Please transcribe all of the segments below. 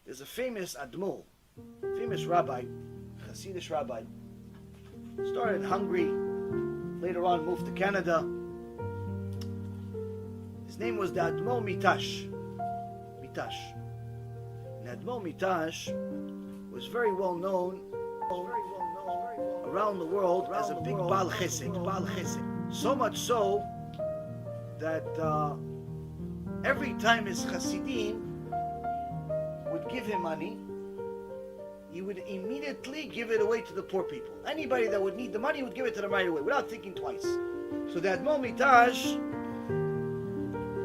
There's a famous Admol, famous rabbi, Hasidic rabbi, started in Hungary, later on moved to Canada. His name was the Admol Mitash. And Admol Mitash was very well known around the world as a big Baal Chesed. So much so that every time his Hasidim would give him money, he would immediately give it away to the poor people. Anybody that would need the money, he would give it to them right away, without thinking twice. So the Admol Mitash,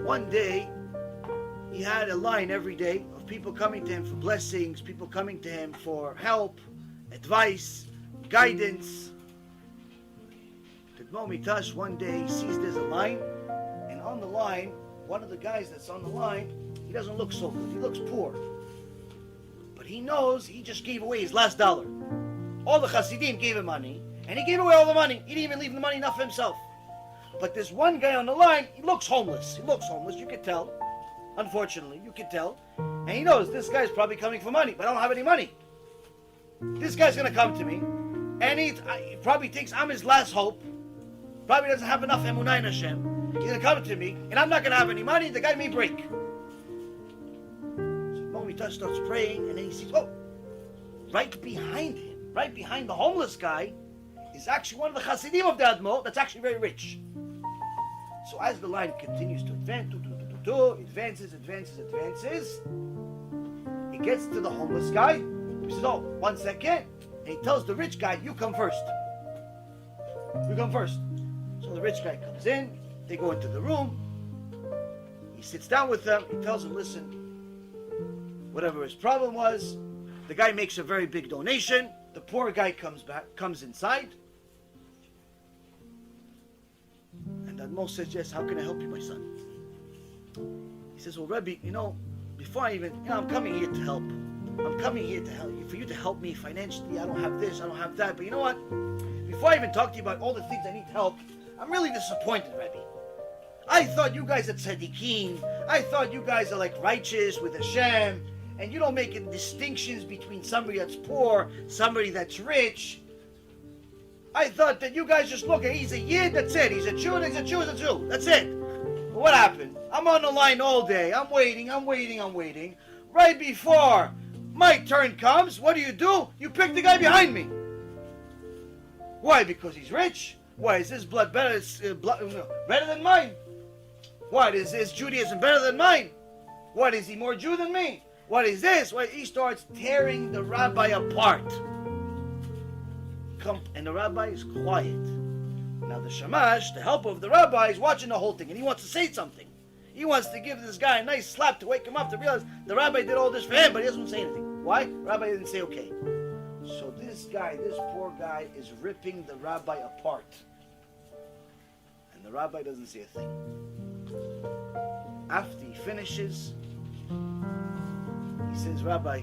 one day, he had a line every day of people coming to him for blessings, people coming to him for help, advice, guidance. The Admol Mitash one day sees there's a line, and on the line, one of the guys that's on the line, he doesn't look so good, he looks poor. But he knows he just gave away his last dollar. All the Hasidim gave him money, and he gave away all the money. He didn't even leave the money enough for himself. But this one guy on the line, he looks homeless. You could tell. Unfortunately, you could tell. And he knows this guy's probably coming for money, but I don't have any money. This guy's going to come to me, and he probably thinks I'm his last hope. Probably doesn't have enough emunah in Hashem. He's going to come to me, and I'm not going to have any money. The guy may break. Mitash starts praying, and then he sees, right behind him, right behind the homeless guy, is actually one of the Hasidim of the Admol that's actually very rich. So as the line continues to advance, advances, it gets to the homeless guy. He says, 1 second, and he tells the rich guy, you come first. So the rich guy comes in, they go into the room, he sits down with them, he tells them, listen, whatever his problem was, the guy makes a very big donation. The poor guy comes inside. And Admol says, yes, how can I help you, my son? He says, well, Rebbe, before I even, I'm coming here to help. I'm coming here to help you, for you to help me financially. I don't have this, I don't have that. But you know what? Before I even talk to you about all the things I need help, I'm really disappointed, Rebbe. I thought you guys are tzaddikim. I thought you guys are like righteous with Hashem. And you don't make distinctions between somebody that's poor, somebody that's rich. I thought that you guys just look at, he's a Yid, that's it. He's a Jew, he's a Jew, he's a Jew. That's it. But what happened? I'm on the line all day. I'm waiting. Right before my turn comes, what do? You pick the guy behind me. Why? Because he's rich? Why? Is his blood better than mine? What? Is his Judaism better than mine? What? Is he more Jew than me? What is this? Well, he starts tearing the rabbi apart. And the rabbi is quiet. Now the shamash, the helper of the rabbi, is watching the whole thing, and he wants to say something. He wants to give this guy a nice slap to wake him up, to realize the rabbi did all this for him, but he doesn't say anything. Why? The rabbi didn't say okay. So this poor guy, is ripping the rabbi apart. And the rabbi doesn't say a thing. After he finishes, he says, Rabbi,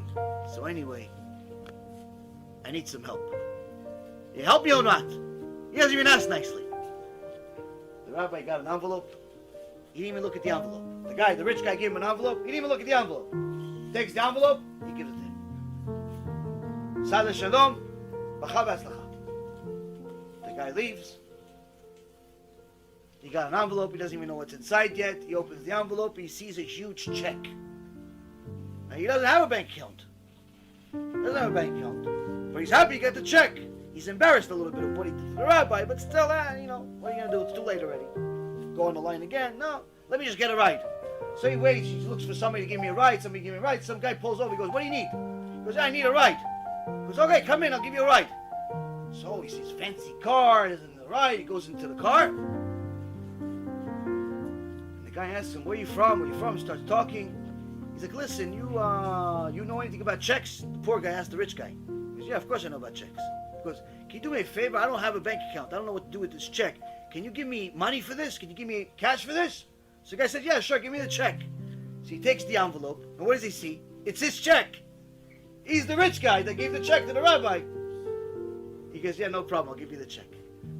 so anyway, I need some help. You help me or not? He doesn't even ask nicely. The rabbi got an envelope. He didn't even look at the envelope. The rich guy gave him an envelope. He didn't even look at the envelope. Takes the envelope, he gives it to him. Sada shalom, b'cha v'atzlacha. The guy leaves. He got an envelope. He doesn't even know what's inside yet. He opens the envelope. He sees a huge check. Now, he doesn't have a bank account. But he's happy to get the check. He's embarrassed a little bit of what he did to the rabbi, but still, what are you going to do? It's too late already. Go on the line again. No, let me just get a ride. So he waits. He looks for somebody to give me a ride. Some guy pulls over. He goes, what do you need? He goes, I need a ride. He goes, okay, come in. I'll give you a ride. So he sees fancy car. There's a ride. He goes into the car. And the guy asks him, where are you from? He starts talking. He's like, listen, you know anything about checks? The poor guy asked the rich guy. He goes, yeah, of course I know about checks. He goes, can you do me a favor? I don't have a bank account. I don't know what to do with this check. Can you give me money for this? Can you give me cash for this? So the guy said, yeah, sure, give me the check. So he takes the envelope, and what does he see? It's his check. He's the rich guy that gave the check to the rabbi. He goes, yeah, no problem, I'll give you the check.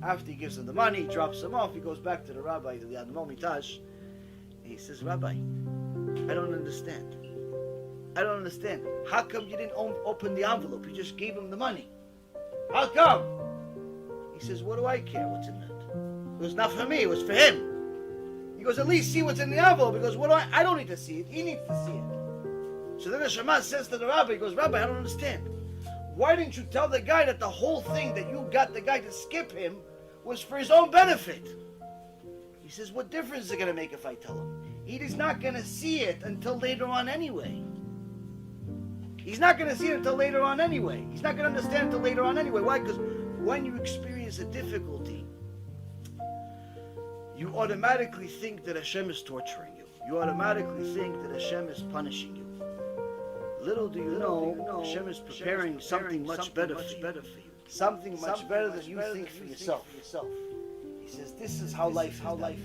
After he gives him the money, he drops him off, he goes back to the rabbi, to the Admomitash, and he says, Rabbi, I don't understand. I don't understand. How come you didn't open the envelope? You just gave him the money. How come? He says, what do I care what's in it? It was not for me, it was for him. He goes, at least see what's in the envelope. He goes, what do I don't need to see it, he needs to see it. So then the Shema says to the rabbi, he goes, Rabbi, I don't understand. Why didn't you tell the guy that the whole thing that you got the guy to skip him was for his own benefit? He says, what difference is it going to make if I tell him? He's not going to see it until later on anyway. He's not going to see it until later on anyway. He's not going to understand until later on anyway. Why? Because when you experience a difficulty, you automatically think that Hashem is torturing you. You automatically think that Hashem is punishing you. Little do you know, Hashem is preparing something much better for you. Something much better than you think for yourself. He says, this is how life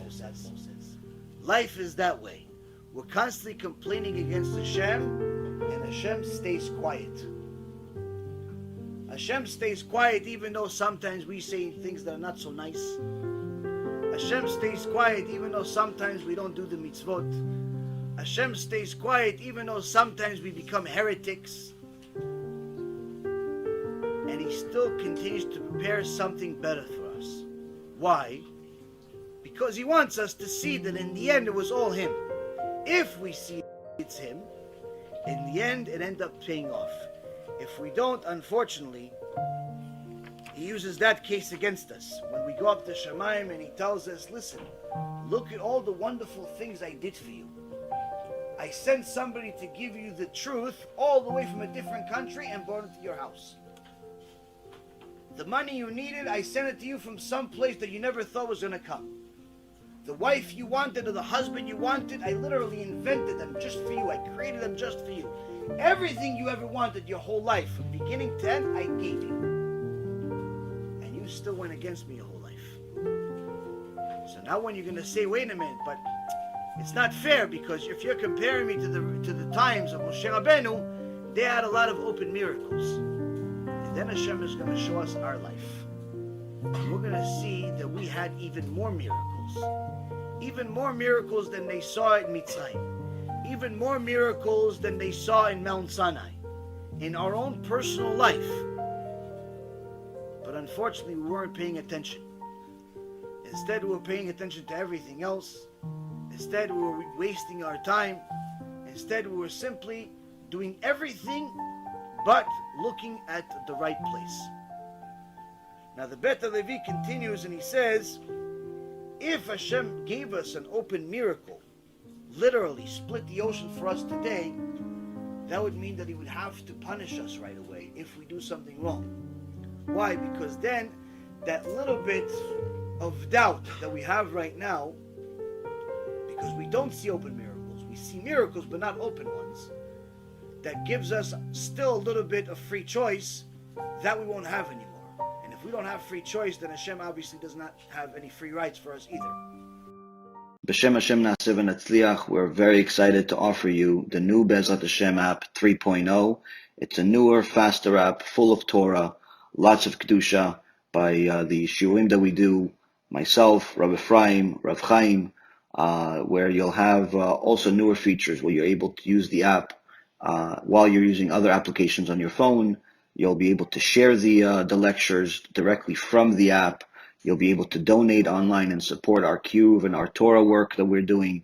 is. Life is that way. We're constantly complaining against Hashem, and Hashem stays quiet. Hashem stays quiet even though sometimes we say things that are not so nice. Hashem stays quiet even though sometimes we don't do the mitzvot. Hashem stays quiet even though sometimes we become heretics. And He still continues to prepare something better for us. Why? Because He wants us to see that in the end it was all Him. If we see it's Him, in the end it ends up paying off. If we don't, unfortunately, He uses that case against us. When we go up to Shemaim and He tells us, listen, look at all the wonderful things I did for you. I sent somebody to give you the truth all the way from a different country and brought it to your house. The money you needed, I sent it to you from some place that you never thought was going to come. The wife you wanted or the husband you wanted, I literally invented them just for you. I created them just for you. Everything you ever wanted your whole life, from beginning to end, I gave you. And you still went against me your whole life. So now when you're going to say, wait a minute, but it's not fair, because if you're comparing me to the times of Moshe Rabbeinu, they had a lot of open miracles. And then Hashem is going to show us our life. And we're going to see that we had even more miracles. Even more miracles than they saw in Mitzrayim. Even more miracles than they saw in Mount Sinai. In our own personal life. But unfortunately, we weren't paying attention. Instead, we were paying attention to everything else. Instead, we were wasting our time. Instead, we were simply doing everything but looking at the right place. Now, the Bet Levi continues and he says, if Hashem gave us an open miracle, literally split the ocean for us today, that would mean that He would have to punish us right away if we do something wrong. Why? Because then that little bit of doubt that we have right now, because we don't see open miracles, we see miracles but not open ones, that gives us still a little bit of free choice that we won't have anymore. And if we don't have free choice, then Hashem obviously does not have any free rights for us either. B'Shem Hashem Na'aseh v'Natzliach, we're very excited to offer you the new BeEzrat HaShem app 3.0. It's a newer, faster app full of Torah, lots of Kedusha by the shiurim that we do, myself, Rabbi Ephraim, Rav Chaim, where you'll have also newer features where you're able to use the app while you're using other applications on your phone. You'll be able to share the lectures directly from the app. You'll be able to donate online and support our Kiruv and our Torah work that we're doing.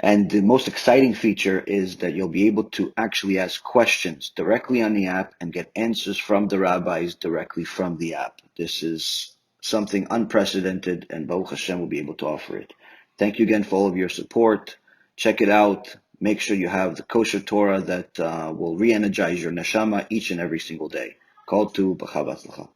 And the most exciting feature is that you'll be able to actually ask questions directly on the app and get answers from the rabbis directly from the app. This is something unprecedented, and Baruch Hashem will be able to offer it. Thank you again for all of your support. Check it out. Make sure you have the kosher Torah that will re-energize your neshama each and every single day. Call to B'chav Atzlacha.